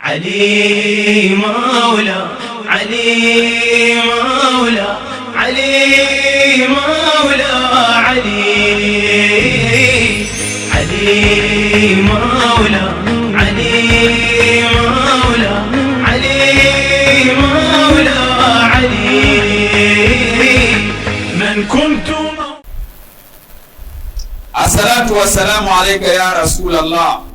علي مولا علي مولا علي مولا علي علي مولا علي مولا علي مولا علي من كنت. الصلاة والسلام عليك يا رسول الله.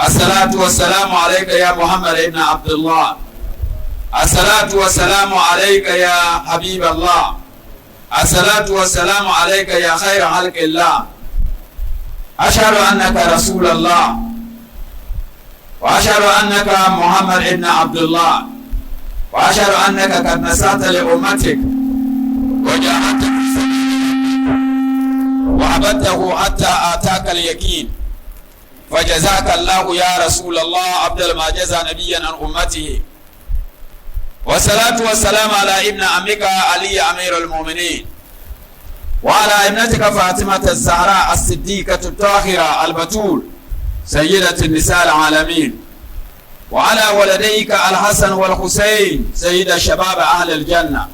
الصلاة والسلام عليك يا محمد ابن عبد الله. الصلاة والسلام عليك يا حبيب الله. الصلاة والسلام عليك يا خير خلق الله. أشهد أنك رسول الله وأشهد أنك محمد ابن عبد الله وأشهد أنك قد نصحت لأمتك وجاهدت وعبدته حتى آتاك اليقين، فجزاك الله يا رسول الله أفضل ما جزى نبيا عن أمته. والصلاة والسلام على ابن عمك علي أمير المؤمنين، وعلى ابنتك فاطمة الزهراء الصديقة الطاهرة البتول سيدة النساء العالمين، وعلى ولديك الحسن والحسين سيد شباب أهل الجنة،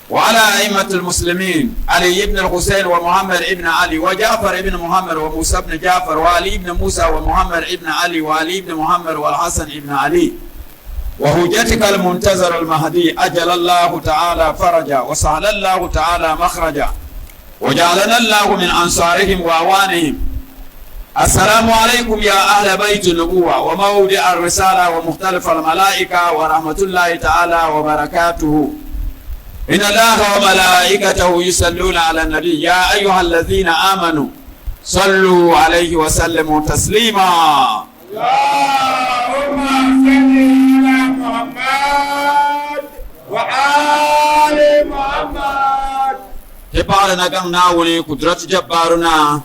وعلى أئمة المسلمين علي بن الحسين ومحمد ابن علي وجعفر ابن محمد وموسى بن جعفر وعلي بن موسى ومحمد ابن علي وعلي بن محمد والحسن ابن علي، وهجتك المنتظر المهدي أجل الله تعالى فرجا وسهل الله تعالى مخرجا وجعلنا الله من أنصارهم وأعوانهم. السلام عليكم يا أهل بيت النبوة وموضع الرسالة ومختلف الملائكة ورحمة الله تعالى وبركاته. إن الله وملائكته يصلون على النبي يا أيها الذين آمنوا صلوا عليه وسلموا تسليما. اللهم صل على محمد وآل محمد. تبارنا كنا ولي قدرة جبارنا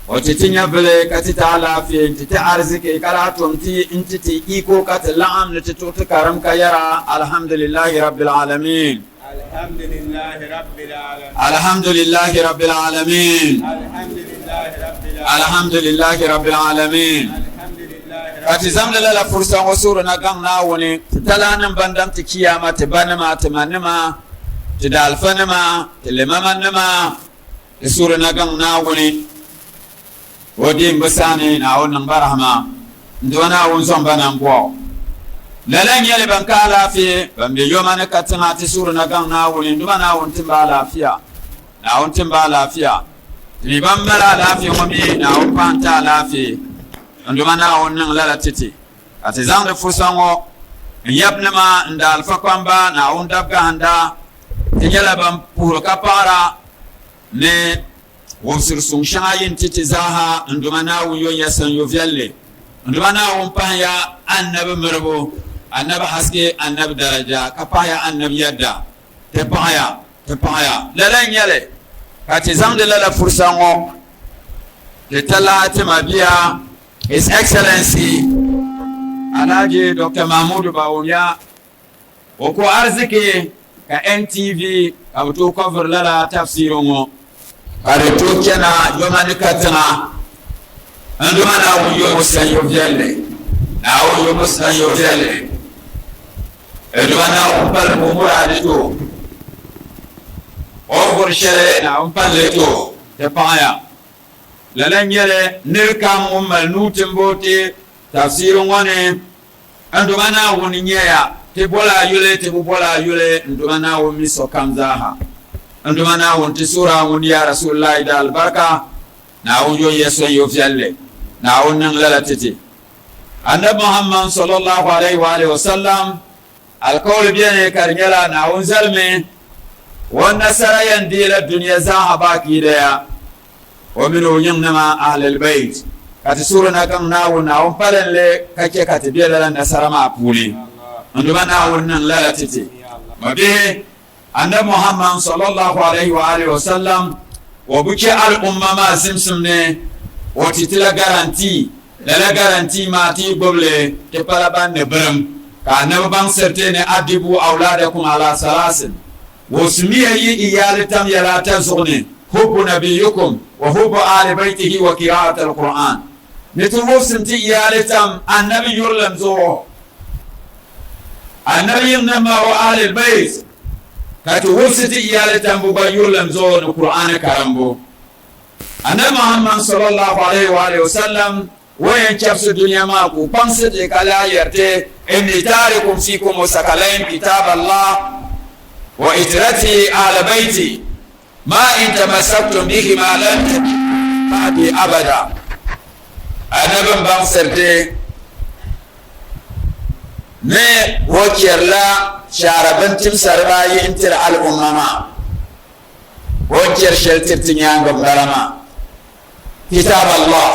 وتتنيا بلي كتتعالى في انت تعرزك كراتم تي انت تي ايكو كتلعم نتتوت كرم كيرا. الحمد لله رب العالمين. الحمد لله رب العالمين. الحمد لله رب العالمين. الحمد لله رب العالمين. الحمد لله رب العالمين. الحمد لله رب kati zamla la fursa wasuru na gang na woni talanan bandam ti kiyama ti banama ti manama ti dalfanama ti lemamanama ti sura na gang na woni wodi mbasani na wannan barahma ndona won son banan bo lalan yele ban ka lafiya ban bi yoma na katina ti sura na gang na woni ndona won tin ba lafiya na won tin ba lafiya ni ban mala lafiya mo mi na won panta lafiya nduma na wannan lala titi ati zan fusango yabnama nda alfa kwamba na on dabga handa tijala ban puro kapara ne wosir sun shayin titi zaha nduma na wuyo yasan yo vyalle nduma na on panya annabi murbo annabi haske annabi daraja kapaya annabi yadda te paya lalan yale ati zan de lala fusango te talati mabiya His Excellency Alhaji Dr. Mahmoud Bawumia oko arziki ka NTV ka to cover lala tafsirin mo kare to kenan yomani katana anduma na wuyo musanyo vyele na wuyo musanyo vyele anduma na umpal mumura dito over shere na umpal leto te paya lalan yele nirkam ummal nutin bote tafsirin wani andumana woni nyeya te bola yule ndumana woni sokam zaha andumana woni sura woni ya rasulullah da albarka na wonjo yeso yo fialle na wonan lalatiti annabi muhammad sallallahu alaihi wa alihi wasallam alqawl biyane karnyala na won zalme won nasarayan dila dunya zaha baki daya ومنه ينما أهل البيت كتسورنا كم ناون ناون فلن لي كي كتبير لنا نسر ما بولي عندما ناون لا تتي وبه أن محمد صلى الله عليه وآله وسلم وبكي الأمة ما سمسمني وتتلا garanti لا garanti ما تي بقول كبلا بان نبرم كأنه بان سرتين أدبوا أولادكم على سلاسل وسميه إيال تم يلا تزغني حب نبيكم وحب آل بيته وقراءة القرآن ni ti wufsim ti iyali tam annabi yurlim zuɣu annabi yimnima wa ahlil bayt ka ti wufsi ti iyali tam bu gba yurlim zuɣu ni qur'ani karambu annabi muhammad sallallahu alaihi wa alihi wasallam wayan chafsu duniya ma ku kpamsi ti kala yerte inni tarikum fikum sakalain kitab allah wa itrati ala bayti ma in tamassaktum bihi ma lam ba'di abada annabin ban sirte ne wakiyarla sharaban timsar bayi intir al'ummama wakiyar shaltirtin yangan barama kitab Allah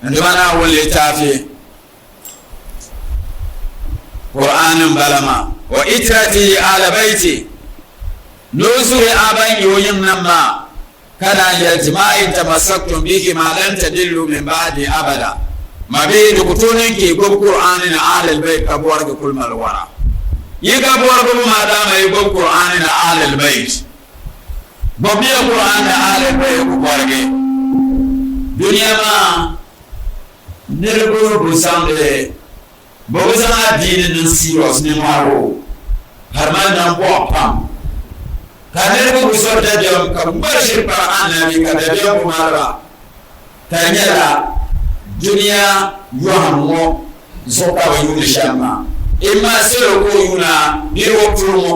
inda mana wule tafi ƙur'anin balama wa itrati ala baiti nuzuri aban yoyin nan ma kana yaltima'in tamassaktum bihi ma lan tadillu min ba'di abada ma be da kutunin ke gob qur'anin ahlul bayt kabuwar ga kulmal wara yi kabuwar gob ma da mai gob qur'anin ahlul bayt gob ya qur'anin ahlul bayt ku barge duniya ma nirgo bu samde bo zama dinin nan serious ne maro har ma nan ko pam kadir bu sorta jom ka bashir pa annabi ka da jom mara tanyala dunia yohammo zoka wa yuni shama imma sero ko yuna biro promo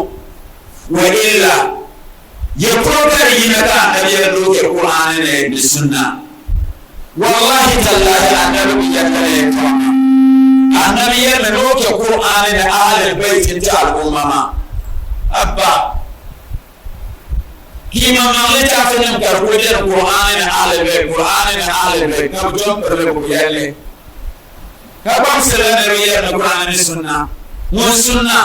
wa illa ya prokar yina ka annabi ya doke qur'ani ne da sunna wallahi tallahi annabi ya kare ta annabi ya doke qur'ani da ahlul bait ta al'umma abba kima mangli tafunim karkudir Qur'anin ahlul bayt Qur'anin ahlul bayt kam jom perle bu yalle ka bam selene riya na Qur'anin sunna mun sunna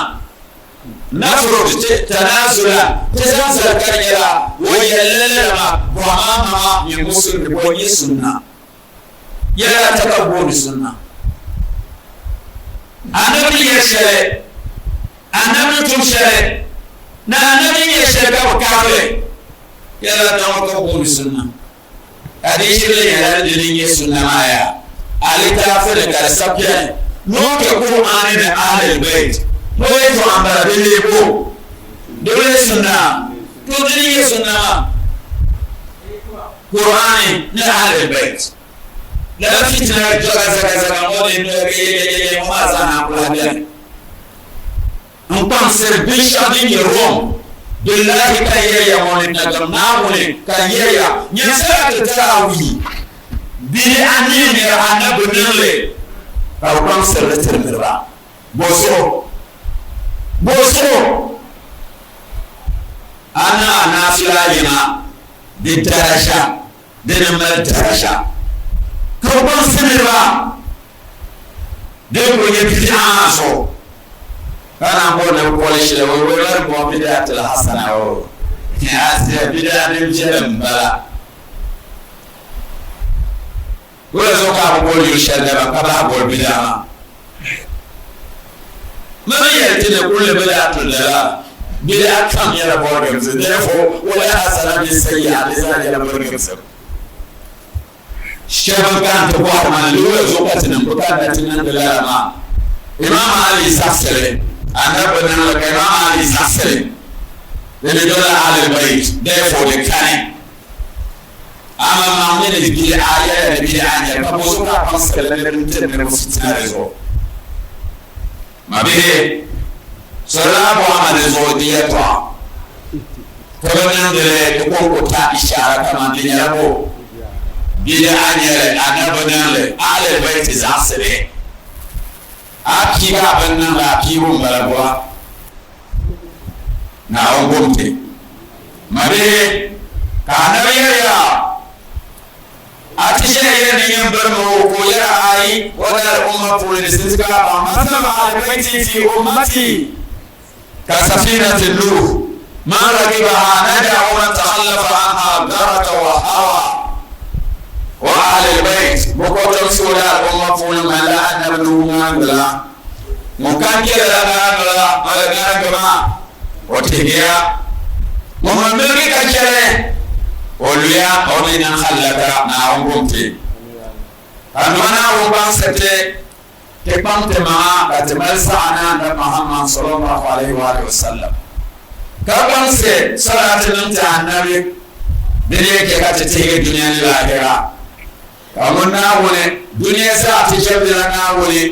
nafru tanazula tazanzal karjala wa yallala wa mama min musul bu yi sunna ya takabbur sunna annabi ya shari annabi tum shari na annabi ya shari ka kafir yalla tawakkal ko sunna adi shirle yalla dilin sunna maya ali tafsir ka sabya no ke qur'ani da ahlul bait no to amara bille ko dole sunna to dilin sunna qur'ani da ahlul bait la fitna jaga mo ne ke ma sana kula bien on pense bil shadin rom billahi kan yaya wani nagam na wani kan yaya nyasa ta tawi bi ani ne annabi ne farkon sirrin mirba boso ana nafila yana bidarasha dinamar darasha farkon sirrin de ko ye bi so kana ko na ko shi da wayar ko bid'atul hasana o ya sai bid'atul jalam bala wala zo ka ko yi shalla ba ka ba ko bid'a ma ya tile kullu bid'atul dala bid'a kam ya rabo da su therefore wala hasana bi sayyi'ati zalika barka sa shaban kan to ko ma lo zo ka tinan ko ka tinan da ma imam ali sasale annabi nan la kai ma ali sasale da dole ahlul bait therefore the kind ama ma ne da bi aya da bi aya ka bo ka pascal da mutum da musu tsaro ma be salamu alaihi wa diyata kabanin da ko ko ta ishara kama din yabo bi da anya annabi nan la ahlul bait sasale aki ga bannan la kiwon balagwa na ongomte mare kana yaya atishe ne yan barmo ko ya ai wala umma politika amma sama albaiti fi ummati ka safinatul nuh ma rakibaha nada wa takhallafa anha daraka wa hawa wa ahlul bait bokoto sura umma politika la annabu ngala mukakira ngala ala gama otigia mumamiri kachere oluya omina khallaka na ongomte anwana wo ban sete ke pamte ma katmal sa'ana na Muhammad sallallahu alaihi wa sallam ka ban se salatin ta annabi dine ke ka tete duniya ni lahira kamun na wone duniya sa ta jabira na wone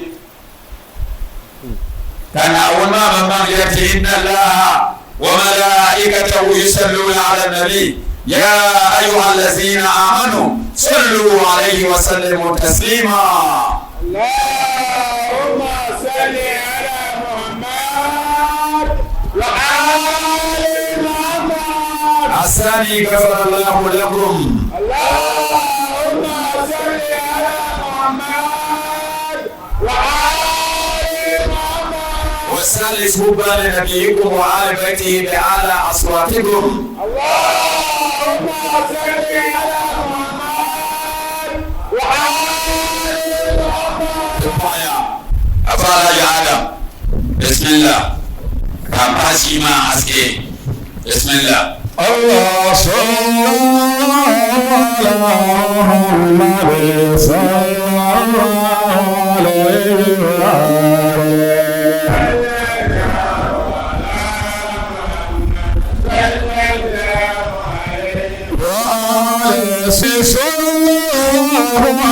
kana wona man yati inna allaha wa malaikatahu yusalluna ala nabi ya ayyuhallazina amanu sallu alayhi wa sallimu taslima Allahumma salli ala Muhammad wa ali Muhammad. asani ghafarallahu lakum Allahumma salli ala Muhammad wa ali Muhammad. وسلس هبا لنبيكم وآل بيته بأعلى أصواتكم اللهم صل على محمد وعلى محمد. أفعل يا آدم بسم الله كم حسي ما حسي بسم الله الله صلى على محمد صلى الله عليه وآله صلى الله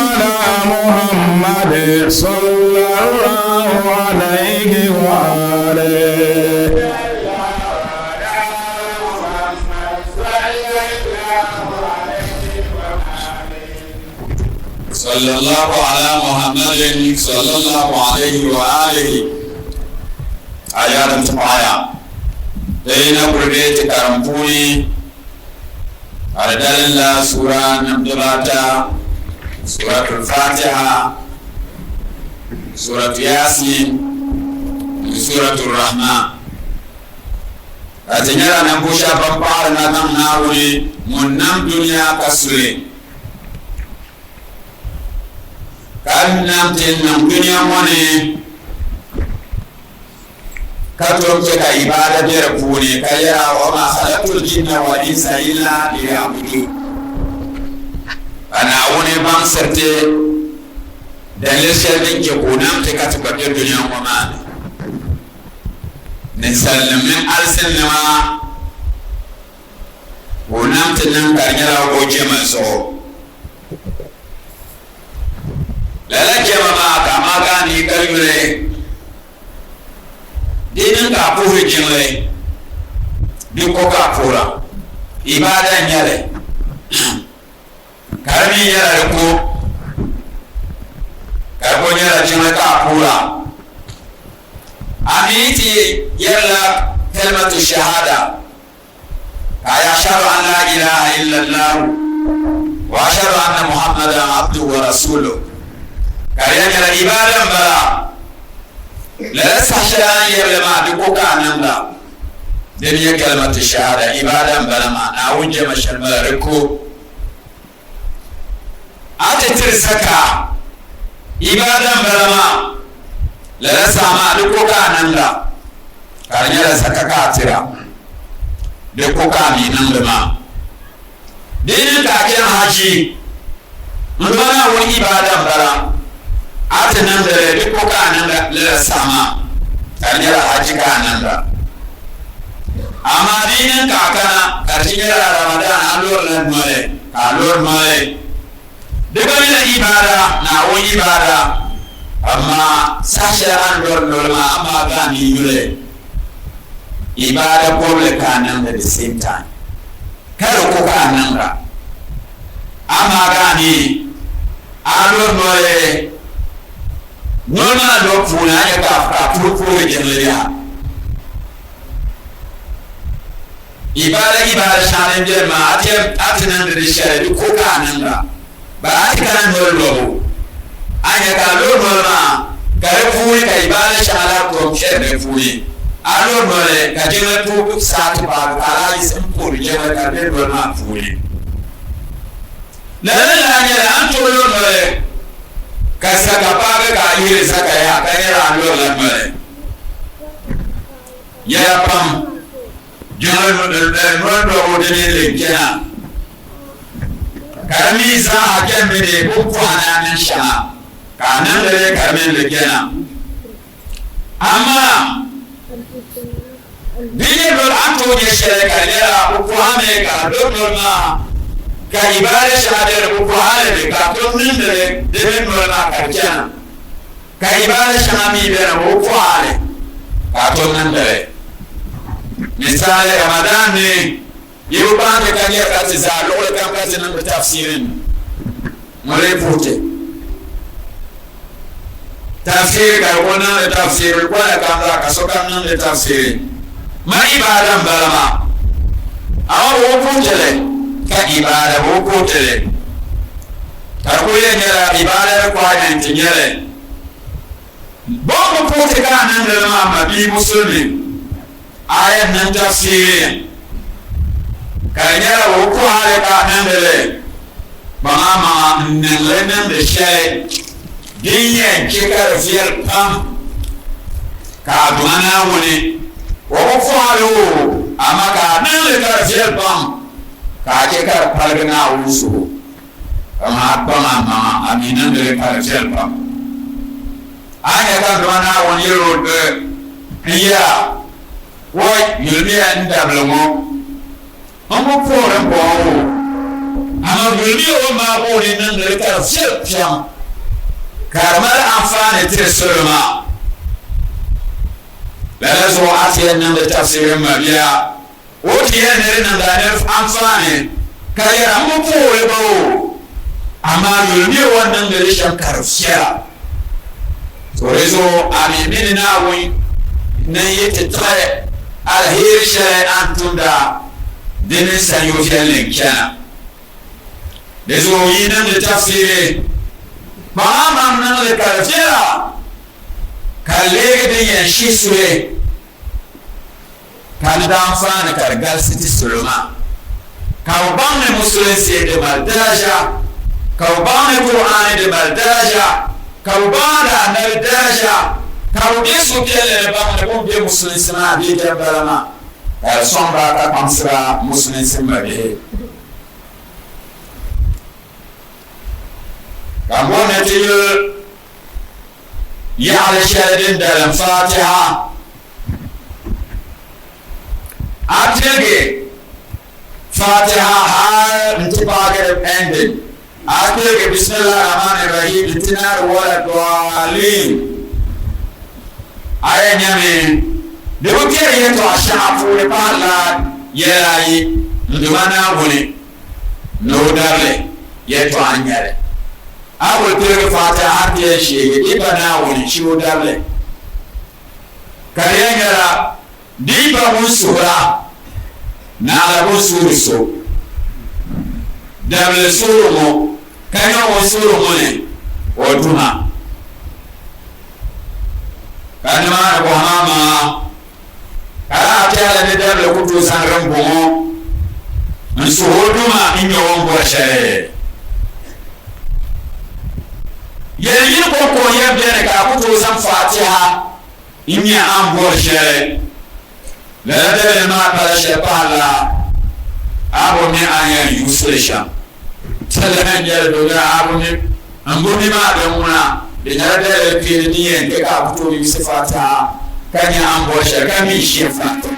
على محمد صلى الله عليه وآله صلى الله على محمد صلى الله عليه وآله آيات تقايا دينا برديت كرمبوني أردال الله سورة نمدلاتا سورة الفاتحة سورة ياسين سورة الرحمن أتنيرا نبوشا بمبار نتم ناولي منام دنيا كسولي كان نمتن نم دنيا موني كتب كتا إبادة برفوني كيا وما خلقت الجن والإنس إلا ليعبدون أنا أوني بانسرتي دليل شربين كونام تكتب الدنيا وما نسلم من ألسن نما ونام تنم كارنيرا وجمع سو لا جمع ما كما كان يكاليولي dinin ka puhu jinle bi ko ka pura ibada nyale karmi yara ko karbo nyala jinle ka pura amiti yalla kalimatu shahada kaya ashhadu an la ilaha illa allah wa ashhadu anna muhammadan abduhu wa rasuluhu kaya nyala ibada mbara لا سحشان يبلما بقوكا نملا دنيا كلمة الشهادة إبادة بلما ناوجه مشال ملاركو أتترسكا إبادة بلما لا ساما بقوكا نملا كارنيا لسكا كاترا بقوكا نملما دنيا كاكيان حاجي مدونا ون إبادة بلما ate nan da duk ko ka nan da la sama kanira haji ka nan da amma dinin ka kana karshen yara ramadan alor nan male alor male duk wani ibada na wani ibada amma sashi an lor ma amma ga ni yule ibada ko le ka nan da the same time kar ko ka nan da amma ga ni alor male nona do funa ya ka furfuro jemleya ibada shanen je ma atinan da shari ko ka nan da ba atikan no lobo anya ka lo ma kare fuyi ka ibada shala ko shere fuyi alo mole ka jeme pu sat ba kala isim pur jeme ka be do ma fuyi la nya an to lo mole kasaka paga ka yire saka ya kanera ando la mare ya pam jalo no do o de le kena karami za a kyan mene buku hananin shama kanan da ya karmin da kenan amma biyar dole an toge shi da kalera buku hame ka dole ma ka ibada shahadar buku hane da ka tonin da dole ma ka kenan ka ibada shahami bera buku hane ka tonin da misali ramadan ne yau ba da kan ya kasi za lokacin kan kasi nan da tafsirin mare fute tafsir ga wannan da tafsir ko da kan za ka so kan nan da tafsir mai ibadan balama awu ko tele ka ibada ko tele ka ko ya ne ibada ko ayan tinyere bo ko fute kan nan da ma bi musulmi ayan nan tafsirin kanyara wuku hale ka nendele mama nendele nende shay dinye kikar fiyar pam ka dumana wuni wuku hale wo ama ka nendele kar fiyar pam ka kikar palgana wusu kama mama ami nendele kar fiyar pam anya ka dumana wuni road iya woy yulmiya ndablango Amo fora bom. Ama viu uma boa nan da ka fiam. Karmar amfani tire sulma. La zo atiyan nan da tafsirin mabiya. Woti yana nan da ne amfani. Kayar amo fora bawo. Ama viu wannan da rishan karfiya. To rezo ami bin nawi nan yake tare alheri shay'an tunda dinin sanyo fiye kyana da zo yi nan da tafsiri ba ma nan da karfiya kalle din yan shi suwe kan da amfani kargal city sulma kawban ne musulunci da maldaraja kawban ne qur'ani da maldaraja kawban da annabi daraja kawbe su kele da ba da kuma musulunci na bi da barama sombra ka kamsira musulmin simbabe kamone tiyo ya ala sharadin da fatiha atlege fatiha har intibagar ending atlege bismillahir rahmanir rahim intinar wala dalin ayanyame da wuce ya to a shafu da fala ya rayi ndumana wuni no darle ya to anyare awul tere fata har ya shege ibana wuni shi darle kare ngara diba mun sura na la so darle suru mo kanya wo suru mo ne oduma kanama ko mama ala tala ne da le kutu sanran bomo an so hoduma inyo won bo shere yeli ko ya bere ka kutu san fatiha inya an bo shere la da ma para shepala abo mi aya yusresha salahan ya do ga abo mi an bo mi ma da muna da ya da ke ni en ka kutu mi fatiha kanya ambosha kami shifata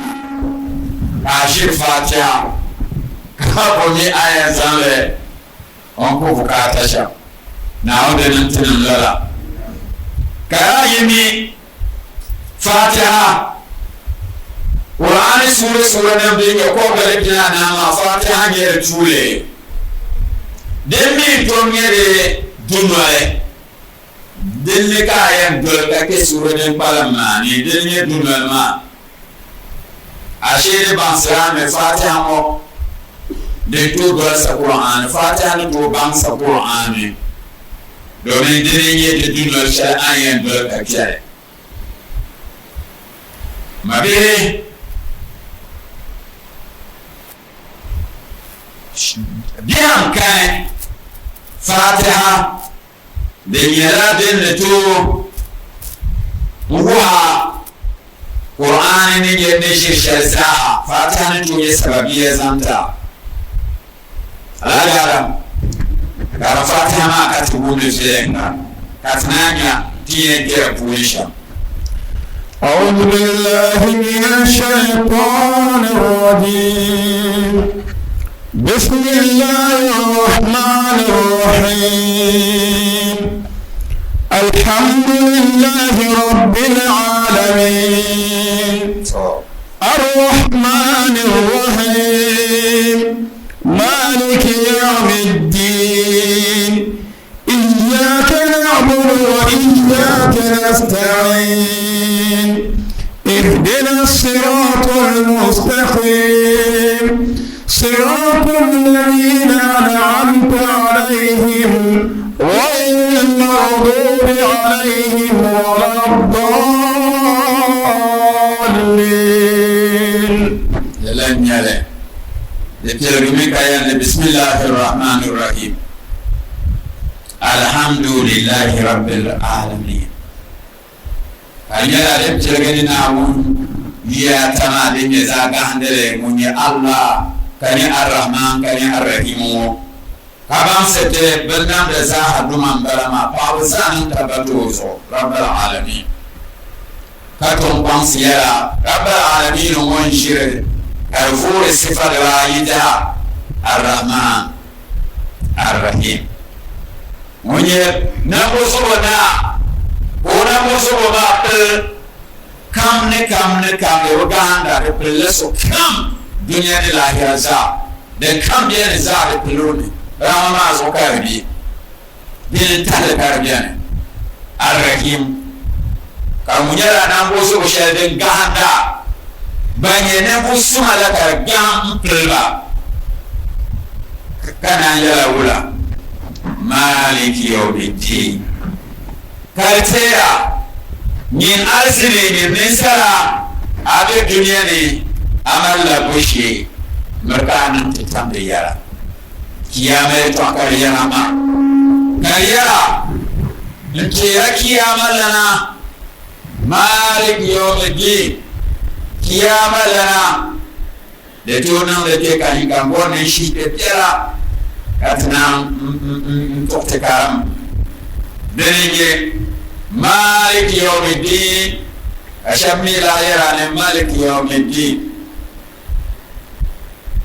a shifata kapo ni aya zanle onko bukata sha na ode nan tunan lala kaya yimi fatiha Qur'ani sura nan bi ko gale kina na ma fatiha ne tule demi to ngere dunwale dille ka yan dol ka ke suronin balama ni dille dunal ma ashire bansara me fatiha mo de to gol sa qur'an fatiha ni to ban sa qur'an do men dille ye de dunal sha ayan dol ka ke mabe bien kan fatiha de yara den to wa qur'ani ne ye ne shi sharsa fatiha ne to ye sababi ya zanta alagara Kara Fatiha ma katibuli fiyenga katnanya tiye kira puisha. أعوذ بالله من الشيطان الرجيم بسم الله الرحمن الرحيم الحمد لله رب العالمين الرحمن الرحيم مالك يوم الدين إياك نعبد وإياك نستعين اهدنا الصراط المستقيم صراط الذين أنعمت عليهم غير المغضوب عليهم ولا الضالين. لن يلا لترميك يا بسم الله الرحمن الرحيم الحمد لله رب العالمين. Anyala dem tirgani na mun ya tama de me zaga handere mun ya Allah kani Ar-Rahman kani Ar-Rahim. Kaban sete bernam da za haduman barama pawzan tabatozo Rabbul Alamin. Katon pansiyara Rabbul Alamin won shire karfure sifar wayida Ar-Rahman Ar-Rahim. Munye na bosona ona moso ba kam ne waganda de pleso kam dunia de lahira za de kam de za de pelone rama zo karbi bin tale karbiane Ar-Rahim kamunyara na moso ko shede ganda banye ne busuma la kargam pelba kana yala wula maliki yawmiddin Kaltera min arzini min nisara abe duniya ne amalla bushe murkanin titan da yara kiyama to kariyara ma kariyara nke ya kiyama lana malik yawmiddin kiyama lana da tonan da ke kan gambonin shi da tsira katnan tokte karam denige مالك يوم الدين أشمي لا يرى مالك يوم الدين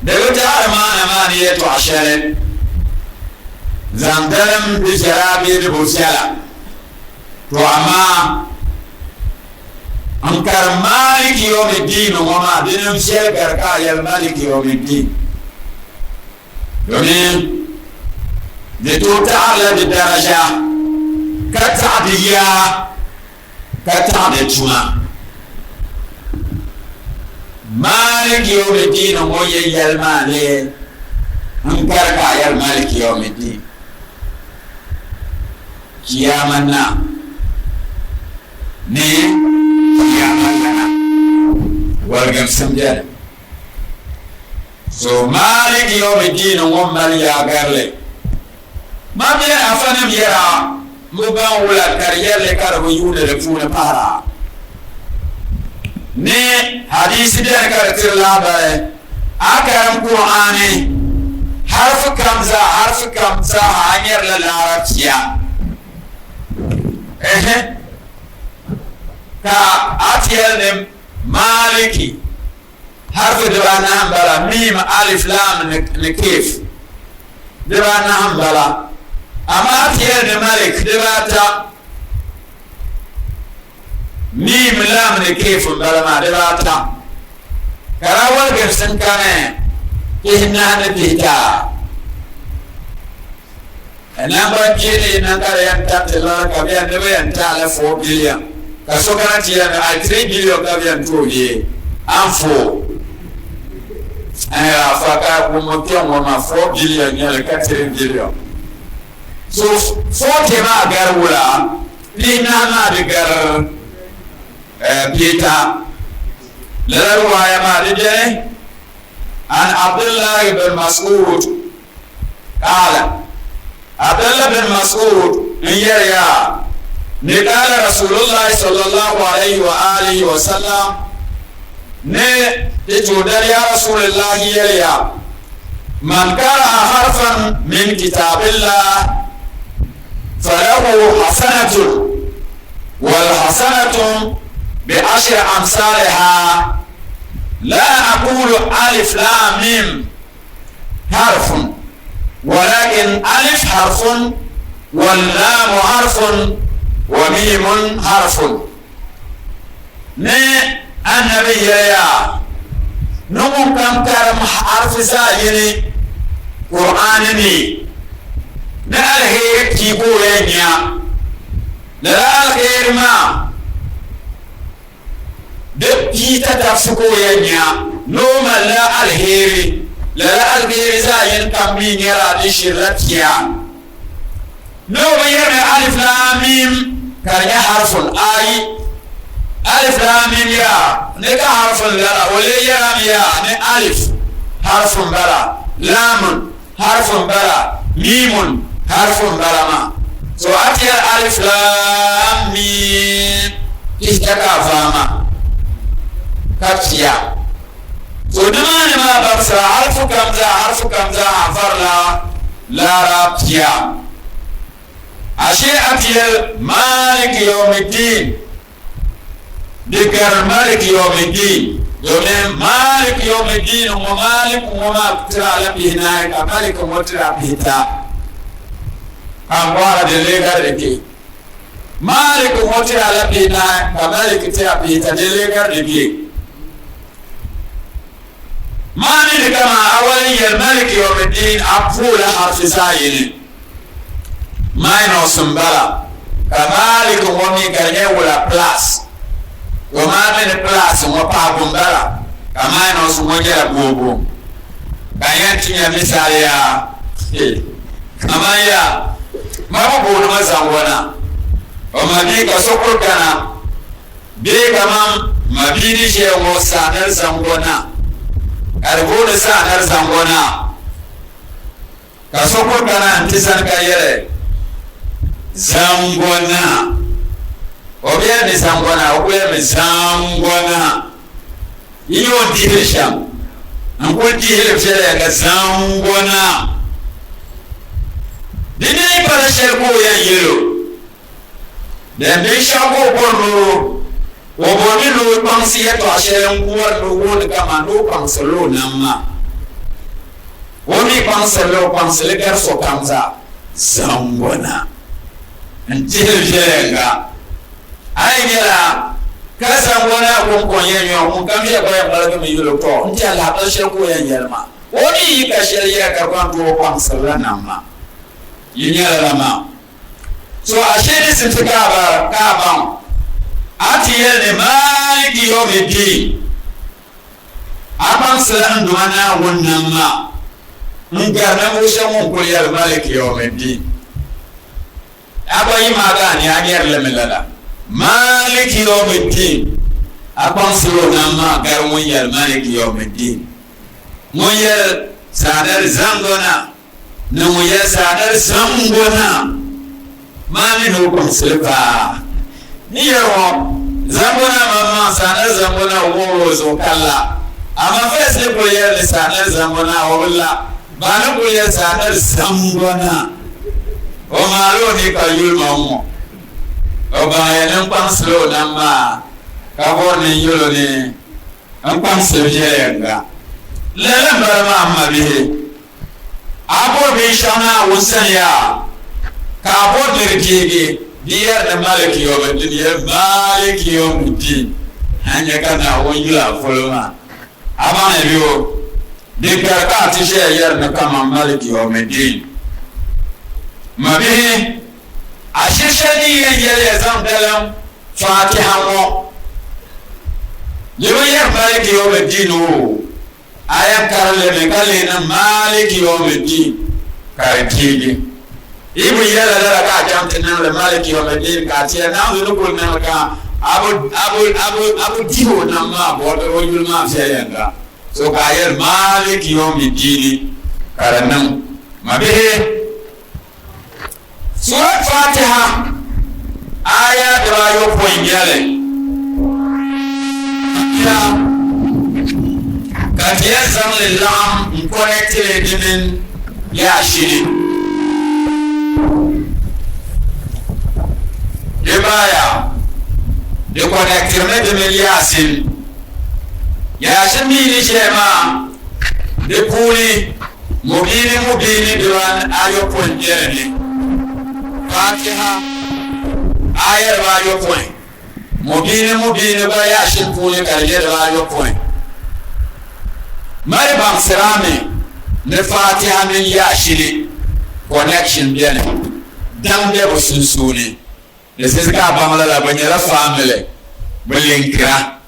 دلوت أرمان أمانية عشرة زندرم بجرابي ربوسيالا وعما أنكر مالك يوم الدين وما دينم شيء كركا مالك يوم الدين يومين دتو تعالى بالدرجة كتعديا كتعدتما مالك يوم الدين مويا المالي انكرك يا المالك يوم الدين كيامنا ني كيامنا ورقم سمجر سو مالك يوم الدين ومال يا غرلي ما بين افنم يرى muban wula kariyar le karabu yuna da funa fara ne hadisi da karatir labai akaram qur'ani harfu kamza hanyar la larabciya ka atiyar ne maliki harfu da ba na hambala mim alif lam ne kif da ba na hambala amma tiyar da malik dibata mim lam ne kefun balama dibata karawar garsan kane kihna na bita nan ban kile nan kare yan ta tela ka biyan da bayan ta la 4 billion ka so kana tiyar da 3 billion ka biyan to ye anfo ay afaka ko mo tiyan mo ma 4 billion ya 4 billion so forte ma gar wula pina ma de gar pita la ruwaya ma de an Abdullah ibn Mas'ud qala Abdullah ibn Mas'ud yaya ne qala Rasulullah sallallahu alaihi wa alihi wa sallam ne de jodar ya Rasulullah yaya من قرأ حرفا من كتاب الله فله حسنة والحسنة بعشر أمثالها لا أقول ألف لام ميم حرف ولكن ألف حرف واللام حرف وميم حرف ne annabi ya numun kam karam harfi sayini qur'ani ni na alheri ki ko yanya da alheri ma da kita tafsu ko yanya no mala alheri la alheri zayin kam mi ngara di shiratiya no bayana alif lam mim kanya harfun ay alif lam mim ya ne ka harfun lara wala ya ya ne alif harfun bara lam harfun bara mim harfun bara ma so atiya alif lam mim istaka fama kafiya so dumani ma barsa harfu kamza farla lara fiya ashe atiyal malik yawmiddin dikar malik yawmiddin domin malik yawmiddin wa malik wa ma tira labina ka malik wa tira bita an gwara da legar da ke malik wa tira labina ka malik tira bita da legar da ke mani da kama awalin yal malik yawmiddin afula harfi sayini minus mbala ka malik wa mi garne wala plus wa ma min plus wa pa gumbala ka minus wa jara bobo bayan tinya misali ya amaya mabubu na mazangwana o mabi ka sokol kana be kama mabidi je mo sanar zangwana arbona sanar zangwana ka sokol kana antisan kayere zangwana obiya ni zangwana obiya ni zangwana iyo dirisham angol dire fere ga zangwana dine para sherko ya yelo den be shako borro o bonilo pansi ya to ashen kuwar do won kama do panselo namma woni panselo gar so kamza zangwana ntijenga aigera kasa ngona konkonye nyo mukamye kwa mbalaga miyulo to ntala habashe ko yanyalma woni yika shariya ka kwanto pansela namma yinyala lama so ashiri sintika ba kaban atiye ne maliki yawmiddin aban salan duwana wannan ma ngarna mo shamu ko yal maliki yawmiddin abayi magani agiyar lamilala maliki yawmiddin aban suro nama gar mun yal maliki yawmiddin mun yal sadar zangona na mun yal sadar zangona mami no kon silva ni yawo zangona mama sadar zangona wo zo kalla amma fa sai ko yal sadar zangona walla ba na ko yal sadar zangona o malo ni ka yulma mo o ba ya nan slow namba ka borni yulo ni an panslo jenga lele barama amma bihe abo bi shana wusanya ka bo dirkege diyar da maliki yawmiddin ya maliki yawmiddin hanya kana won yula folma abana biyo dikar ka tishe yar na kama maliki yawmiddin mabihi ashishani yele zamdalam fatiha mo liwayar maliki yawmiddin ayam karale me kalena maliki yawmiddin karkege ibu yala dara ka jamtana le maliki yawmiddin ka tiya na no ko na ka abu diho na ma bodo wajul ma fiyanga so ka yar maliki yawmiddin karannan mabihi surat fatiha aya dirayo poingyale ya ti yɛn zaŋ li laɣim n kɔnɛtili di mini yaashili di baaya di kɔnɛtirimi di mini yaasin yaashin mii ni ʒɛya maa di puuni mubiini dibaan ayɔpɔin biɛni ni Fatiha aya dibaa ayɔpɔin mubiini gba yaashin puuni ka di nyɛ dibaa ayɔpɔin mali baŋsirami ni Fatiha mini yaashili connection biɛni daŋ bɛ bi sunsuuni di sisi ka a baŋla la bi nyɛla family bi linkira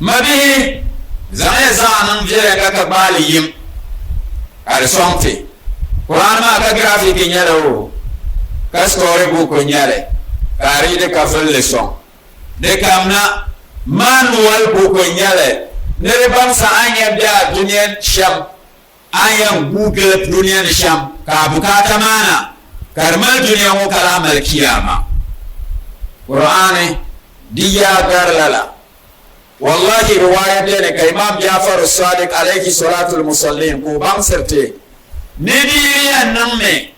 mabihi zaŋya zaɣanim viɛla ka gbaali yim ka di sɔŋti Quran maa ka graphic nyɛla o ka story book nyɛli ka a riidi ka vulli sɔŋ di kamna manual book nyɛli niri bamsa an yɛn bɛ a duniya shɛm an yɛn google duniya ni shɛm ka a bukata maana ka di mali duniya ŋɔ ka lahi mali kiyama Qur'ani di yaa garila la wallahi riwaya beni ka imam Jafar Sadiq alayhi salatul musallin ko baŋsirti ni diiriya niŋ mi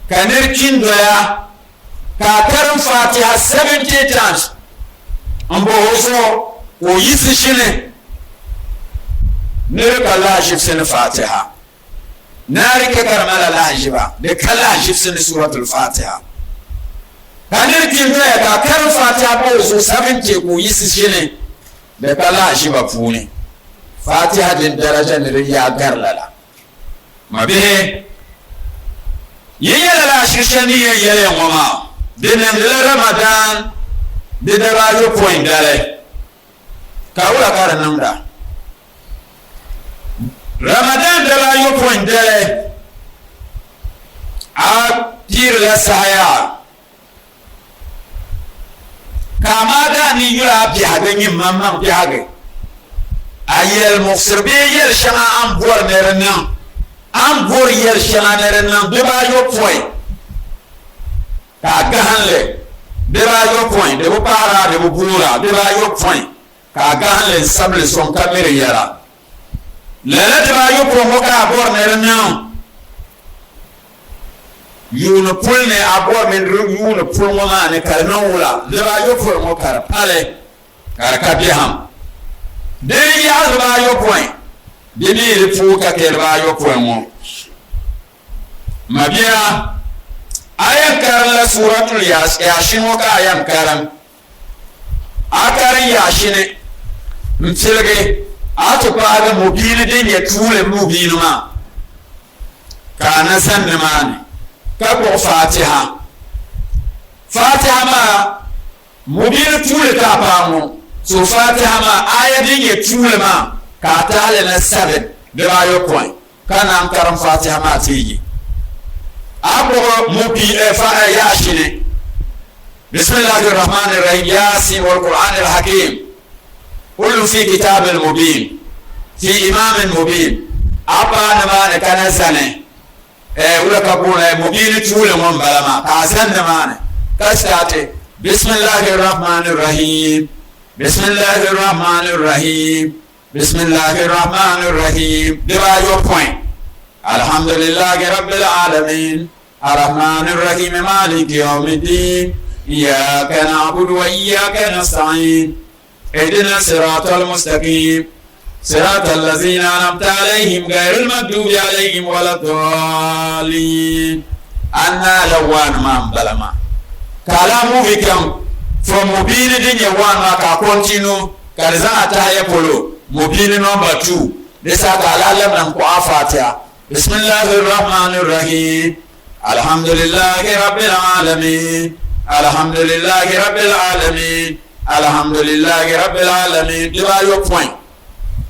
ka niri kindoya ka a karim Fatiha 70 times n bɔhi o zuɣu ka o yisi shini niri ka lahaʒibsi ni Fatiha naari ka karimala lahaʒiba di ka lahaʒibsi ni suratul Fatiha ka niri kindoya ka a karim Fatiha bɔhi o zuɣu 70 ka o yisi shini da ka lahaʒiba puuni Fatiha din daraja ni di yaa garila la mabihi yi yɛla lahaʒiri shɛli ni yɛn yɛli ŋɔ maa di niŋdila Ramadan di dibaa ayɔpɔin dali ka wula ka di niŋda Ramadan dibaa ayɔpɔin dali a piirila sahaya kama da ni yura biɛhigu nyimamman biɛhigu a yɛli muɣisiri bee yɛli shɛŋa an bɔri ni di niŋ an bɔri yɛli shɛŋa ni di niŋ dibaa ayɔpɔin ka a gahinli dibaa ayɔpɔin di bi paɣara di bi buura dibaa ayɔpɔin ka a gahinli n sabili sɔŋ ka miri yɛla lala dibaa ayɔpɔin ŋɔ ka a bɔri ni di niŋ yuuni puli ni a bɔri mi yuuni puli ŋɔ maa ni ka di niŋ wula dibaa ayɔpɔin ŋɔ ka di pali ka di ka biɛham di yaɣi dibaa ayɔpɔin di mii di puu ka kɛ dibaa ayɔpɔin ŋɔ mabiya a yɛn karim la suratul Yasin ŋɔ ka a yɛn karim a karim Yasin n tiligi a ti paagi mubiini din yɛ tuuli mubiini maa ka a na zani nimaani ka gbuɣi Fatiha maa mubiini tuuli ka a paagi so Fatiha maa aya din yɛ tuuli maa ka a tahali na 7 dibaa ayɔpɔin ka naan karim Fatiha maa teegi أبو مبي ياشني بسم الله الرحمن الرحيم ياسين والقرآن الحكيم كل في كتاب مبين في إمام مبين أبا نمان كان سنة ولا كقول مبين تقول من بلما كاسن نمان كاستاتي بسم الله الرحمن الرحيم بسم الله الرحمن الرحيم بسم الله الرحمن الرحيم دبا your point الحمد لله رب العالمين الرحمن الرحيم مالك يوم الدين إياك نعبد وإياك نستعين اهدنا الصراط المستقيم صراط الذين أنعمت عليهم غير المغضوب عليهم ولا الضالين أنا لوان ما بلما كلامه بكم from mobile din one ma ka continue ka za ataya polo mobile number 2 desa ka alalam nan ko afatiha bismillahir rahmanir rahim alhamdulillahi rabbil alamin alhamdulillahi rabbil alamin alhamdulillahi rabbil alamin diba yo point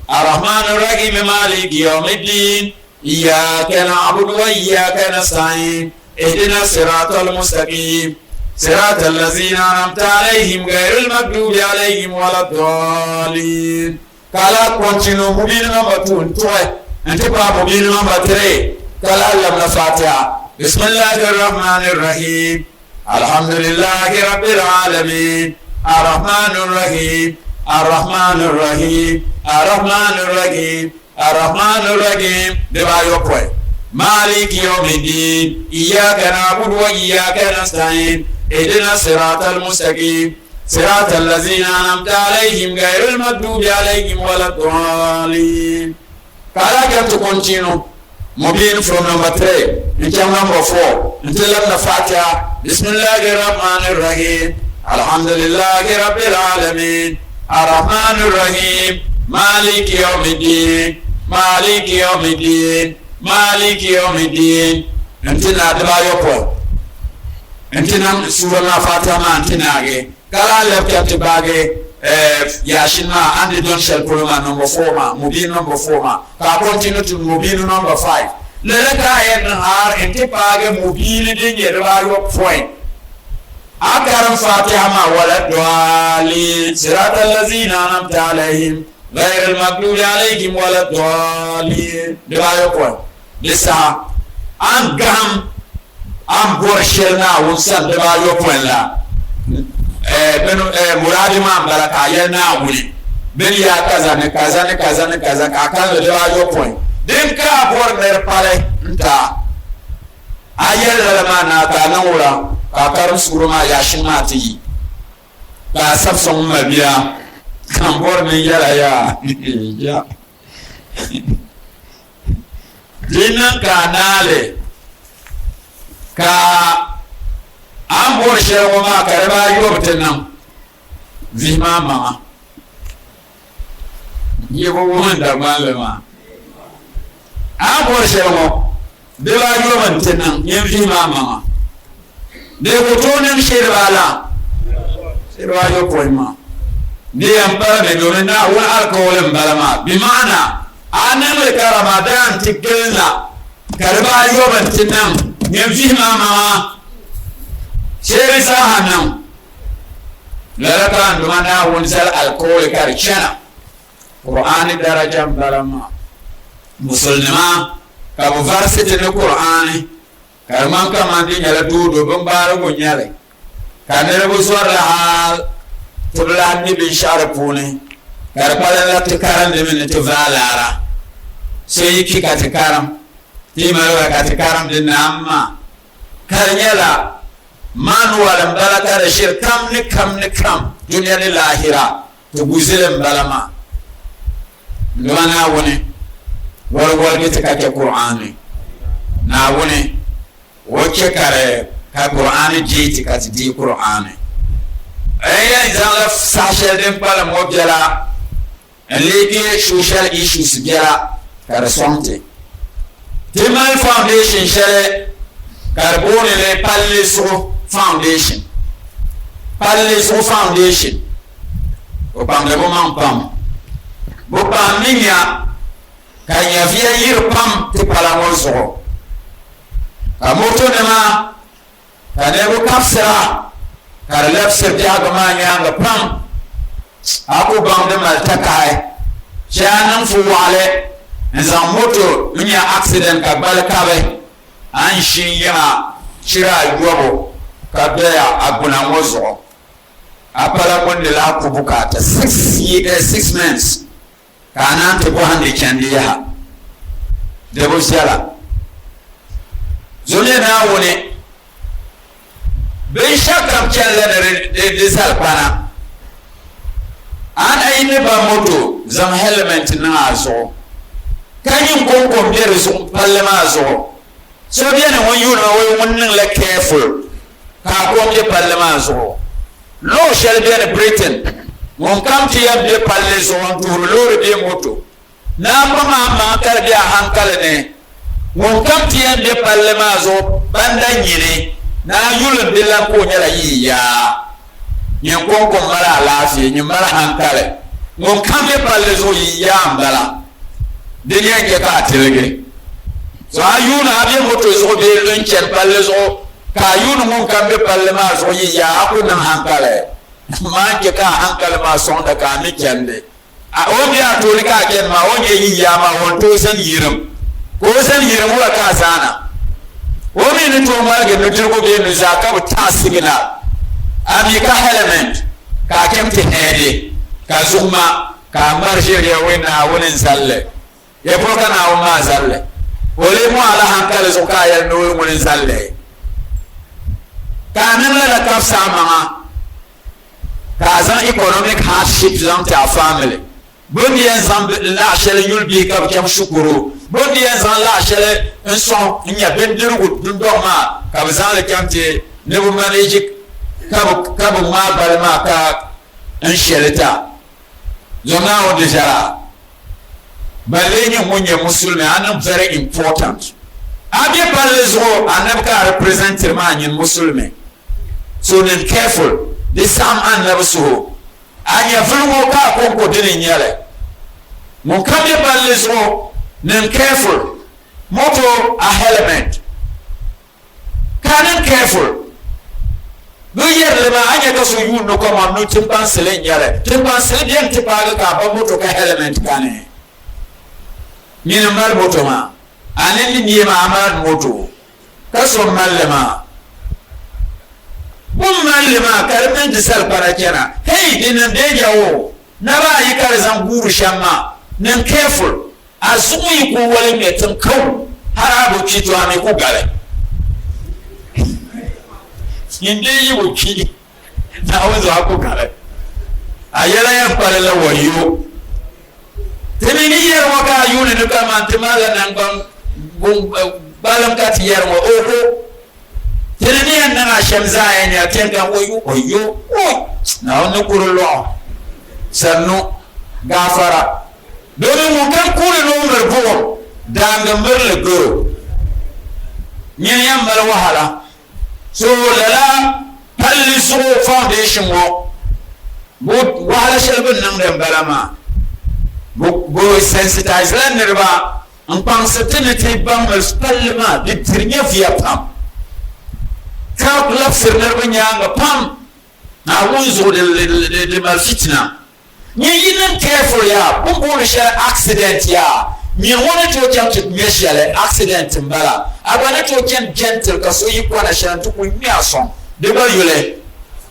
arrahmanir rahim maliki yawmiddin iyyaka na'budu wa iyyaka nasta'in ihdinas siratal mustaqim صراط الذين أنعمت عليهم غير المغضوب عليهم ولا الضالين كلا كونتينو مبين نمبر 2 توي انت با مبين نمبر 3 كلا لم الفاتحة بسم الله الرحمن الرحيم الحمد لله رب العالمين الرحمن الرحيم الرحمن الرحيم الرحمن الرحيم الرحمن الرحيم دبا يوكوي مالك يوم الدين إياك نعبد وإياك نستعين اهدنا الصراط المستقيم صراط الذين أنعمت عليهم غير المغضوب عليهم ولا الضالين. Kala get to continue. Moving from number 3 into number 4 until the Fatiha. Bismillahir Rahmanir Rahim. Alhamdulillahi Rabbil Alamin. Ar-Rahmanir Rahim. Maliki Yawmiddin. Maliki Yawmiddin. Maliki Yawmiddin. Until the Yopo. Until Surah Fatiha Antinage. Kala left at the bag. Yashima and the don't shall Puruma number 4 ma, Mubin number 4 ma. Ka continue to Mubin number 5. Lelaka and har and Tipage Mubin in your point. Akaram Fatiha ma walad dwali Sirata Lazina Namta alayhim Ghair al-Magdubi alayhim walad dwali. Devayo point. Lisa am Gam am Borshel na Wunsan Devayo point la. Muradi ma baraka yana wuli ben ya kaza ka kan da yo point den ka bor mer pare nta ayel la mana ka nan wura ka kar suruma ya shima ti ka sabson mabiya kan bor min yara ya ya dinan ka nale ka an bor sherwa ma karba yobtin nan zima ma yebo wanda malama an bor sherwa de ba yobtin nan yin zima ma de ko tonen sherbala sherwa yo poima de amba de dorena wa alkoholin balama bi mana anan le ramadan tikilna karba yobtin nan yin zima ma Shere sahanam lalaka ndumana wunsal alkohol karchana Qur'ani darajam balama musulma ka bu varsity ne Qur'ani karman kamandi nyala dudo bambaro gunyale kanere bu swara hal tubla ni bin sharpuni karpala la tikaran de min tuvalara sai kika tikaram timaro ka tikaram din amma karnyala man walam balaka da shir kam ni kam duniya ni lahira to guzilin balama ndwana woni wal gita kake Qur'ani na woni wace kare ka Qur'ani jiti ka ti Qur'ani ayya zalla sashel din pala mo jala leki social issues jala kare sonte Timal Foundation shele karbone le palliso Foundation o pam le mo pam bo pam minya kanya via yir pam te pala mo so ka moto ne ma ka ne bo kapsara ka lef se dia ga ma nya ga pam aku bam de mal takai chanan fu wale nzam moto minya accident ka balkabe an shinya shira yobo kabea abuna mozo apala monde la kubukata 6 months kana te bo hande chandiya debo sala zone na woni be shakam challenge de salpana an ayne ba moto zam helmet na azo kanyin konkom de resu palma azo so bien won you know won la careful ka ko de parlement zo lo shall be in Britain mon kam ti yab de parler zo on tour lo de moto na ma kar dia hankal ne mon kam ti yab de parlement zo banda nyine na yulu de la ko nyala yiya nyen ko mara lafi nyen mara hankal mon kam de parler zo yiya mbala de nyen ka telege so ayuna abi moto zo be lunchen parler zo ka yunu mun kan be parlement so yi ya aku nan hankale man ke ka hankale ma son da ka mi kende a o bi a to ka ken ma o yi ya ma won to san yirim ko san yirim wala ka sana o mi ni to ma ge no tirgo be no zakka ta signal ami ka element ka kem te hede ka zugma ka marjer ya wena wonin zalle ya boka na ma zalle wole mu ala hankal zo ka ya no wonin zalle ka nan la ka sama ka zan economic hardship zan ta family bondi yan zan la shele yulbi ka kam shukuru bondi yan zan la shele en son nya bendiru dun do ma ka zan le kamte ne bu manage ka bu ma balma ka en sheleta zona o deja balenye munye musulme anan very important abi palezo anab ka representer man musulme so ne careful this sam an nabso anya vulgo ka konko dinin yale mun kabe palezo ne careful moto a element kanan careful no yerle ma anya ka so yu no ko ma no timpan sele nyare timpan sele bien tipaga ka ba moto ka element kane ni na mal moto ma anen ni ma amad moto ka so mallema bum mallema karmen de sal parakena hey dinan de jawo na ba yi karzan guru shamma nan careful azumu yi ko wale metin kau harabu kito ame ko gale yinde yi wuki na wanzu hako kare ayala ya parela wayo temini yer waka yune no kama antimala nangam balam kati yer wa oho temini an na shamza yani atenga wayo na onu kurulo sannu gafara dole mu kan kure no merbo danga merle go nyen yam mala wahala so lala palli so foundation wo wala shelbun nan dem balama bo sensitize la nerba en penser bam spalma de tirnya via pam ka la ferner banyanga pam na wunzo de mal fitna ni yinen careful ya bo accident ya mi wona to jam meshale accident mbala abana to gentle ka so yikwana shantu kunya son de ba yule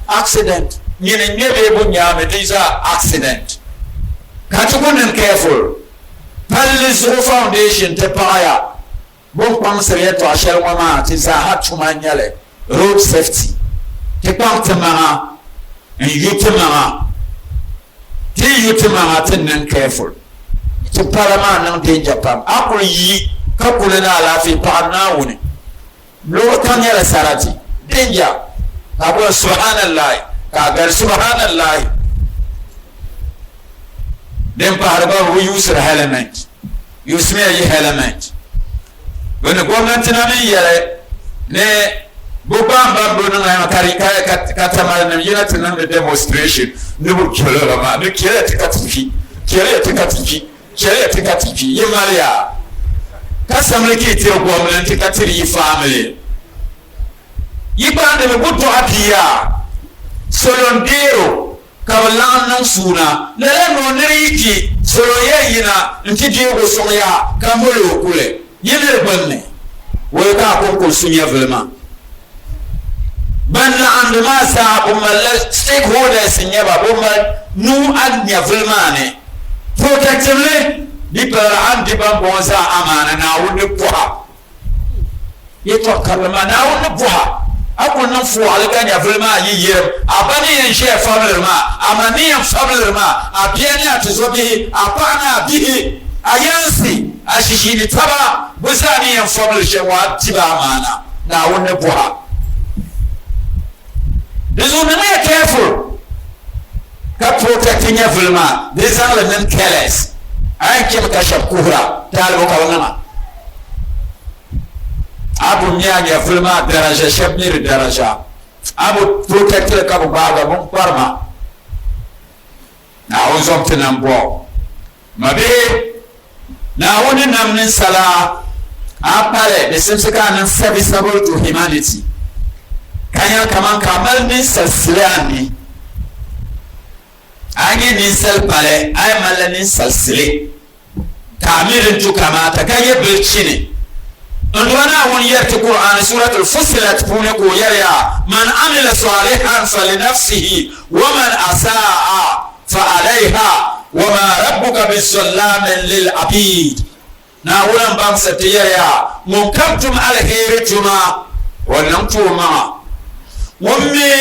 accident ni ne nyebe bo nyame disa accident ka to kunen careful Palace foundation te paya bon pam sere to ashel wama ti sa hatuma nyale road safety te pam tama en yutama ti yutama tenen careful to parama nan danger pam akul yi ka kulena ala fi pa na woni lo kan yala sarati danger ka bo subhanallah ka gar subhanallah dem parba wu usra element yusme yi element wona gwamnati na min yare ne bubamba bono na kari ka tamar na yana tunan da demonstration ne bu kelo ma ne kele tikatifi kele tikatifi yi maria ka samle ki te gwamnati ka tiri family yi ba da buto apiya solondero kawalan nan suna lele no niriki solo yeyina nti diego soya kamolo kule yele banne wo ka ko sunya velma banna anduma sa umma stakeholders nyaba bomma nu adnya velma ne protectively di para andi bambonza amana na woni poha yeto kalma na woni poha akon nan fu alganya velma yiyem abani en chef family ma amani en family ma abiani atuzobi apana bihi ayansi ashishini taba busani en family shewa tiba amana na wonne boha dezo na careful ka protecting your velma these are the men careless ay kim ka shakura talbo ka wana abu nyanya filma daraja shabnir daraja abu protector ka baga bon parma na onzom tinambo mabe na woni namnin sala apale de simsika nan serviceable to humanity kanya kaman kamal min salsilani anye ni sel pale ay malanin salsile kamirin tu kamata kanye bilchini ندوانا هون يرتي قرآن سورة الفصلت بونكو يريا من عمل صالحا فلنفسه ومن أساء فعليها وما ربك بالظلام للعبيد ناولا بام ستيريا منكبتم الخير تما ونمتوما ومي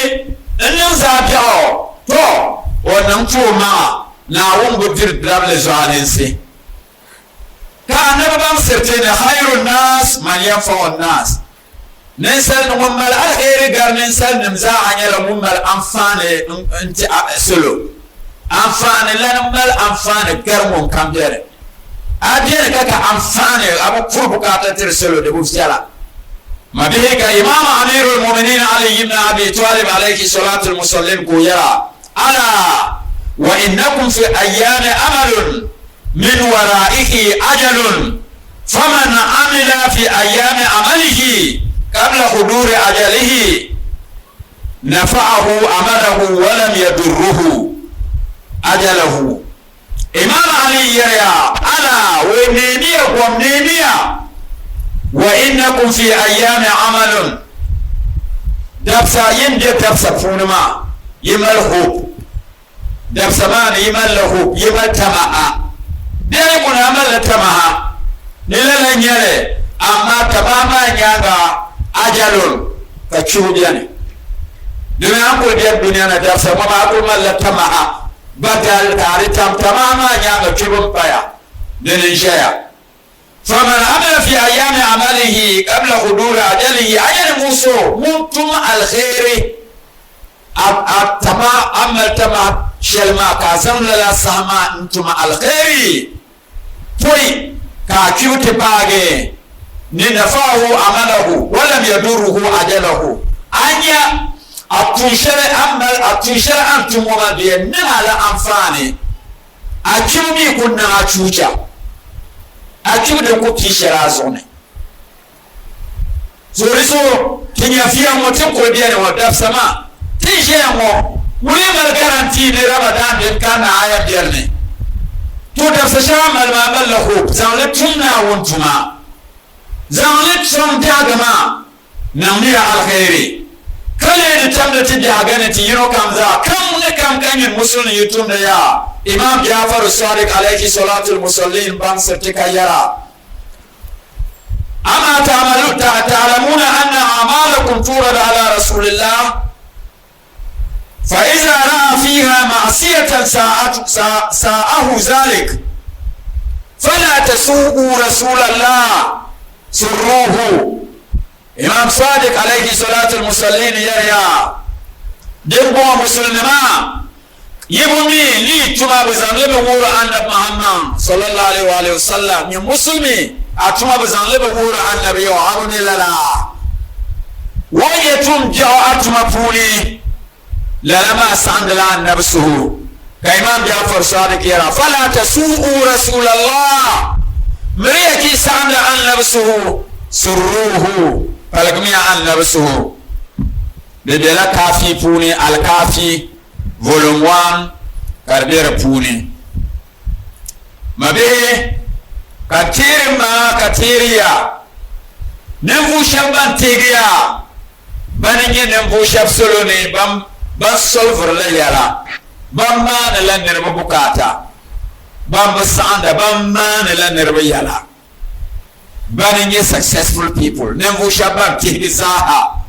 انم زابيو تو ونمتوما ناوم بفير درام لزوانينسي كان بام ستيريا خير الناس من ينفع الناس ننسل نمال الخير غير ننسل نمزا عنيلا نمال أنفاني انت سلو أنفاني لا نمال أنفاني غير ممكن بيري أدين كاكا أنفاني أبو فربكاتا ترسلو دي بفتلا ما بيهيك إمام أمير المؤمنين علي بن أبي طالب عليه صلاة المسلم كويرا ألا وإنكم في أيام أمل من ورائه أجل فمن عمل في أيام عمله قبل حضور أجله نفعه عمله ولم يضره أجله إمام علي يريا أنا ونينيا ومنينيا وإنكم في أيام عمل دبسا يندب دبسا فونما يمل خوب دبسا مان يمل خوب يمل تماها ديري من عمل تماها نللا نيالي أما تماما نياغا ajalun ka chudiyane dumi ambo dia dunia na dafsa mama akul malla tamaha badal kari tamama nyanga chubum paya dinin shaya faman amala fi ayami amalihi qabla hudur ajalihi ajal muso muntum alkhairi tama amal tama shelma ka sanla sama antum alkhairi poi ka chute page ننفعه عمله ولم يضره أجله أنيا أتنشر أمل أتنشر أنتم وما بيننا على أنفاني أكيومي كنا أتوجا أكيومي كنتي شرازوني زوريسو كنيا فيها متقول بيان ودف سما تيجي مو ولما الكارانتين رمضان كان عيا بيرني تو دف سشام المعمل له زالتنا وانتما زانلت سون تاغما نمني الخير كله تمدت داغنتي ينو كمزا كم كان المسلم يتم يا امام جعفر الصادق عليه صلاه المصلين بان ستك يرى اما تعلمون ان اعمالكم تورد على رسول الله فاذا راى فيها معصيه ساءه ذلك فلا تسوءوا رسول الله سروه امام صادق عليه صلاه المصلين يريا دبو مسلما يبني لي تما بزنلب ور ان محمد صلى الله عليه واله وسلم يا مسلمي اتما بزنلب ور النبي وهارون لا ويتم جاء اتما فولي لما سندلا نفسه كامام جعفر صادق يرى فلا تسوءوا رسول الله مريكي سامل عن نفسه سروه فلقمي عن نفسه بدلا كافي بوني الكافي فولوم 1 كاربير بوني ما به كثيريا نمفو شمبان تيجيا بانيني نمفو شاب سولوني بام سولفر ليالا بام مان لنر ببكاتا bam sanda bam man la nerbe yala banning successful people nemvu shabab tihisaha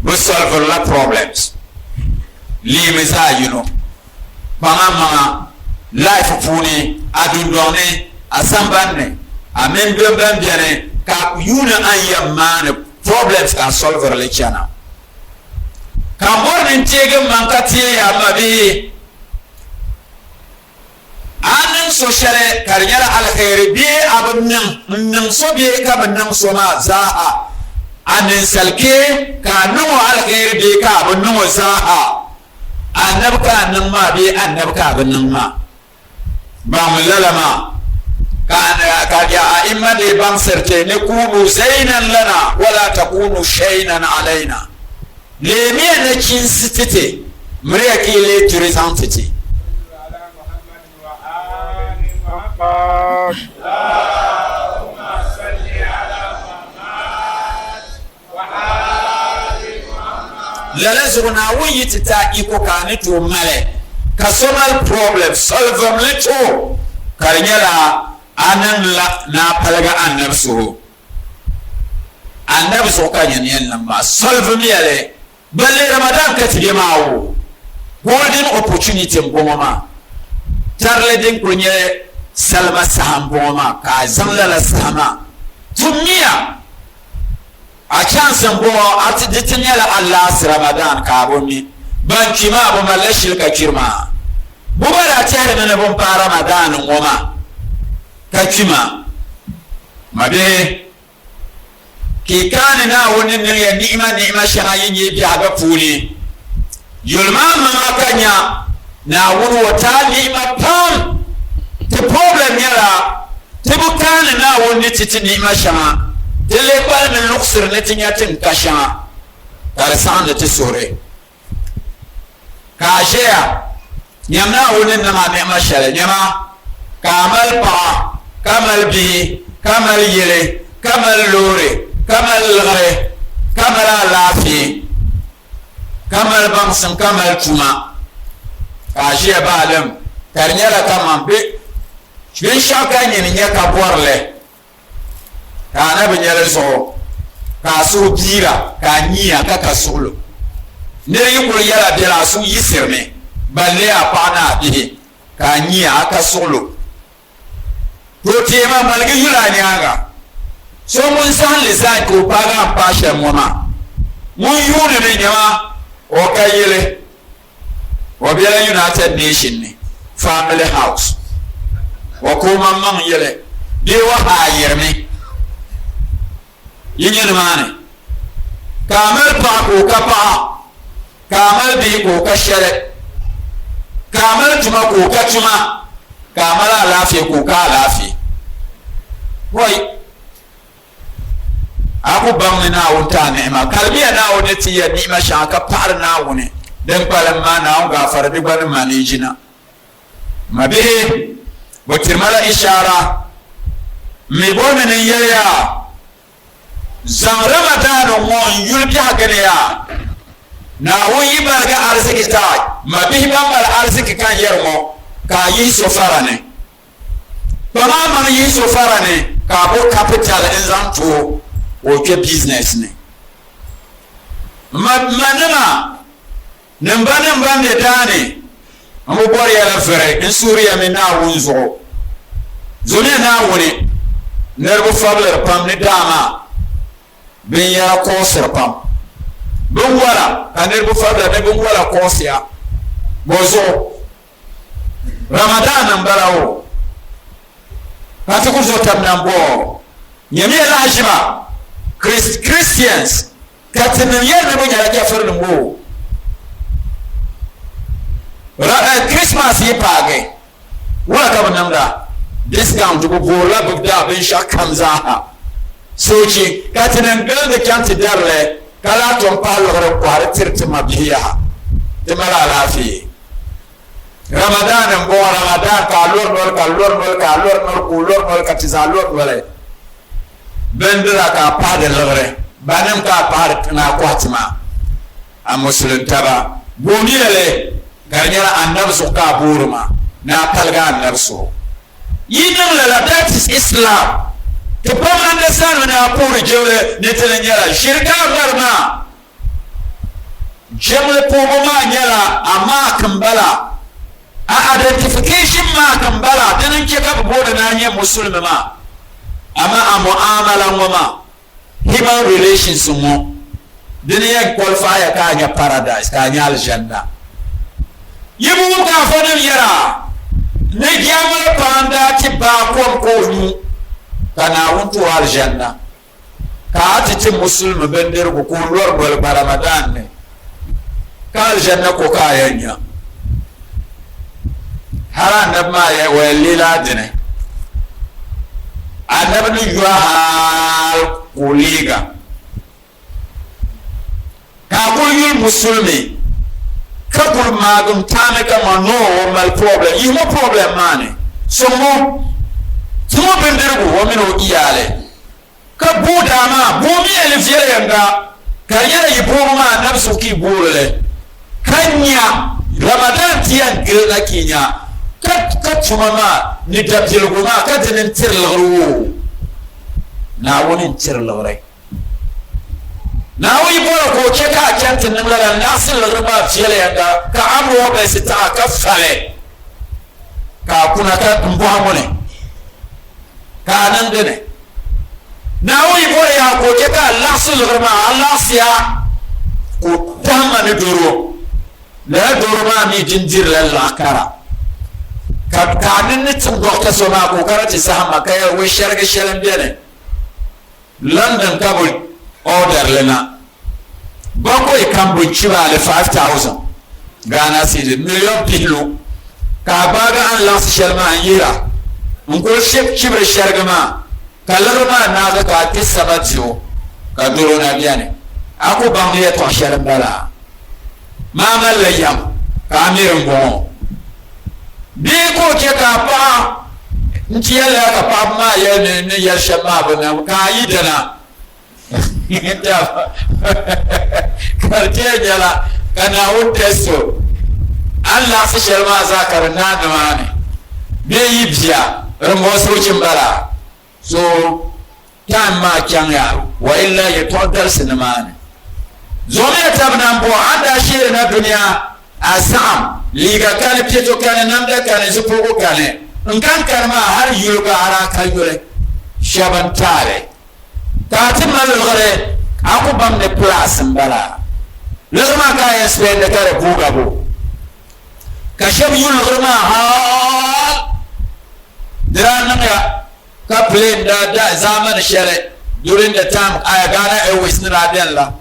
we solve la problems limisa you know mama life puni adundone asambanne amen bembem biane ka yuna ayamane problems can solve relationa ka morning tege mankati ya mabi anan sociale karinyala alkhairi bi abunnan nan so bi ka bannan so ma zaha anan salke ka nan alkhairi bi ka abunnan zaha annabka nan ma bi annabka abunnan ma ba mu lalama ka ya imma de ban serte ne kunu zainan lana wala takunu shaynan alaina le mi na kin sitete mriya ki le turisantiti اللهم صل على محمد وآل محمد lalazuna wiyiti ta iko kani to male ka somal problem solve le to karnyala anan la na palga annabso ka nyen nan ma solve mi ale balle ramadan ka tige mawo golden opportunity mboma tarle din kunye salma saham boma ka zanla la sama tumia a chance mbo ati ditinya la Allah ramadan ka bonni ban kima bo malashil ka kirma bubara tare na bon pa ramadan ngoma ka kima mabe ki kana na woni ne ya ni'ma shahayin yi biya ga fuli yulma ma kanya na wuri wata ni'ma pam the problem yara tibukana na woni titi ni'ma shaha dele bal min luksir ne tinya tin kasha karsan da ti sore ka shea nyamna woni na ma ni'ma shale nyama kamal pa kamal bi kamal yele kamal lore kamal gare kamal lafi kamal bamsin kamal tuma ka shea balam karnyala kama be bin shaka ne ne ka borle ka na bin yare so ka su bira ka niya ka solo ne yi kul yara bira su yisirme balle a pana bihi ka niya ka solo to tema malgi yula ne aga so mun san lisan ko paga pasha mona mun yuni ne nyama o kayele o biya United Nation ne family house wa kuma man yele de wa ayirme yin mane kamal pa ko kapa kamal bi ko kashare kamal tuma ko kachuma kamal alafi ko ka alafi wai aku bang na wonta ni'ma kalbiya na wonati ya ni'ma shaka par na wone dan palamma na ga fardi ban manijina mabe botirmala ishara mi bomenen yaya zan ramadan mon yulbi hagane ya na wuyi barga arziki ta mabi bambal arziki kan yermo ka yi sofara ne bama man yi sofara ne ka bo capital in zan to o ke business ne manama nan ban ne dane amu bor ya la fere in suriya min na wunzo zone na woni nerbu fabler pam ni dama bin ya ko serpam bin wala ka nerbu fabler ne bin wala ko sia bozo ramadan nan barawo ka ta kuzo tam nan bo nyami la hashima Christians ka tanin yar ne ya ke farin bo Christmas yi page wala ka banamda discount go bola bugda bin shakam zaha sochi katinan gelde kanti darle kala ton palo ro kware tirti mabiya timala lafi ramadan bo ramadan ka lor ka tizalor wala bendra ka pade lore banem ka pade na kwatima a muslim taba bomiyele garnyara annabsu ka burma na talga annabsu yinam la that is Islam to come understand na pur jole netele nyara shirka garma jemle pogoma nyara ama kambala a identification ma kambala danan ke ka boda na nye musulmi ma ama a muamala ngoma human relations mo diniya qualify ka nya paradise ka nya aljanna yimu ka fadil yara ne jamal panda ti ba ko nu kana wuntu aljanna ka ati musulmi bender ko lor bol ramadan ne ka aljanna ko ka yanya haran da ma ya walila dine annabi yuhal kuliga ka yul musulmi kabul magum tame kama no mal problem you no problem mane so mo bendergo wo mino iyale ka buda ma bomi ele fiere yanga ka yara yibo ma nafsu ki burule kanya ramadan tiyan gilna kinya ka tuma ma ni dabjilgu ma ka dinin tirlgru na woni tirlgre na wi bora ko ke ka kantin nan la nasil lgba fiele yanga ka amro be sita ka fale ka kuna ka mbo amone ka nan dene na wi bora ya ko ke ka nasil lgma Allah siya ko tama ni doro la doro ma mi jinjir la kara ka nan ni tun dokta so ma ko karati sahama kai we sharga shalan bene London Kabul order lena bako ikambu chiba le 5,000 Ghana cedi million pilo ka baga an lance shelma yira ngol shep chibre shargama kalarma na ga ka tisabatio ka duro na biane ako bamye to sharmbala mama layam ka amirin bon bi ko ke ka pa ntiyala ka pa ma ya ne ya shama bana ka yidana kartiya jala kana wunta so Allah su sharma zakar na da mane be yi biya rambo sokin bara so kan ma kyan ya wa illa ya todar sinamane zome tabna bo anda shire na duniya asam liga kan pieto kan namda kan zupo kan nkan karma har yuga ara kayure shaban tare katin malgare aku bam ne place mbala lagma ka yasbe de kare buga bo kashab yul gurma ha diran ya ka plane da zaman share during the time I Ghana Airways ni radella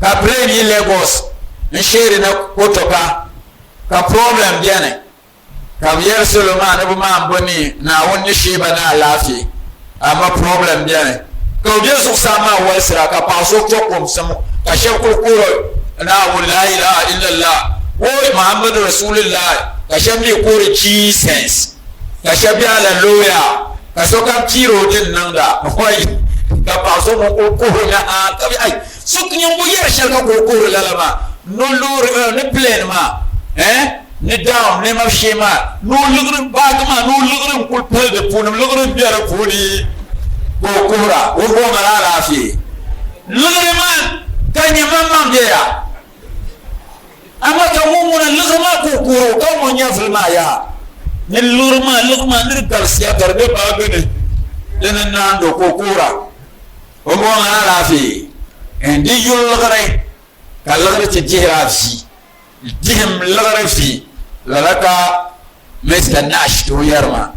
ka plane yi Lagos in share na kotoka ka problem biane ka biyar Solomon abu ma mboni na wonni shiba na lafi amma problem biane ka uje su sama wal sira ka paso to kom samu ka shekul kuro na la ilaha illallah o Muhammadu Rasulullah ka shabi kuro Jesus ka shabi hallelujah ka so ka kiro din nan da wai ka paso mo kuro na ka bi ai suk nyumbu yer shalka kuro lalama no lur ne plane ma ni down ne ma shema no lugrum bagma no lugrum kul pel de punum lugrum biara puni ko kura o go mara rafi lugrum man kanya mamam dia ama ka mumuna lugma ko kuro ka mo nya filma ya ni lurma ndir garsia garbe bagene denen nando ko kura o go mara rafi endi yul lugre ka lugre ti jirafi jihim lugre fi lalaka Mr. Nash to yarma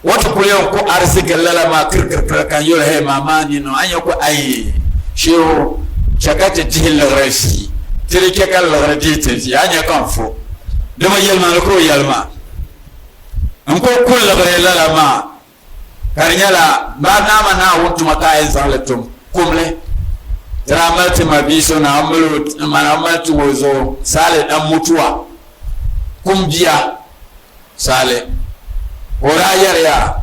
wata kulewa ko arziki lalama kirkirkir kan yau he mamani no anya ko ai shiwo chakati tihil rafi tirike kan lagradite fi anya kan fo dama yalma ko yalma an ko kul lagre lalama karnyala ba nama na wutu makayin zalatum kumle dramati mabiso na amulu manamatu wozo sale dan mutuwa kumbiya sale ora yarya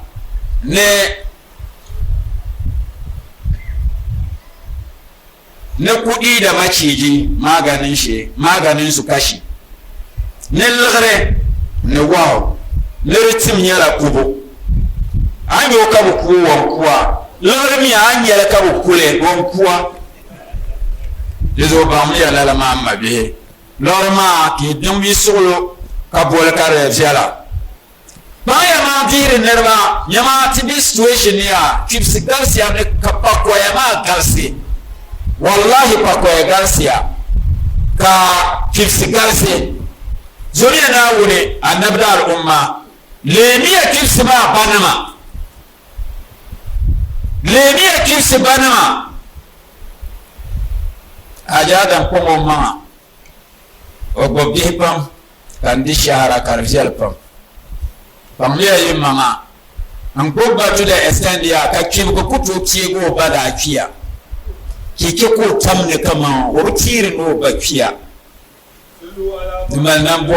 ne kudi da maciji maganin su kashi ne lagre ne wow ne ritim yara kubo an yi kabu kuwan kuwa lagre mi an yara kabu kule gon kuwa yezo ba mu ya lalama amma bihe lorma ki dumbi solo ka bol kare fiala ba ya ma dire nerba nyama tibi situation ya kipsi galsi ya ne kapako ya ma galsi wallahi pako ya galsi ya ka kipsi galsi zuriya na wune annabda al umma lemiya kipsi ba banama lemiya kipsi banama ajadan pomo ma ogo bihpam kandi shahara karfial pam pamliya yimama an ko batu da extend ya ka kibo kutu kigo bada kiya kike ko tamne kama o tiri no ba kiya dimal nan bo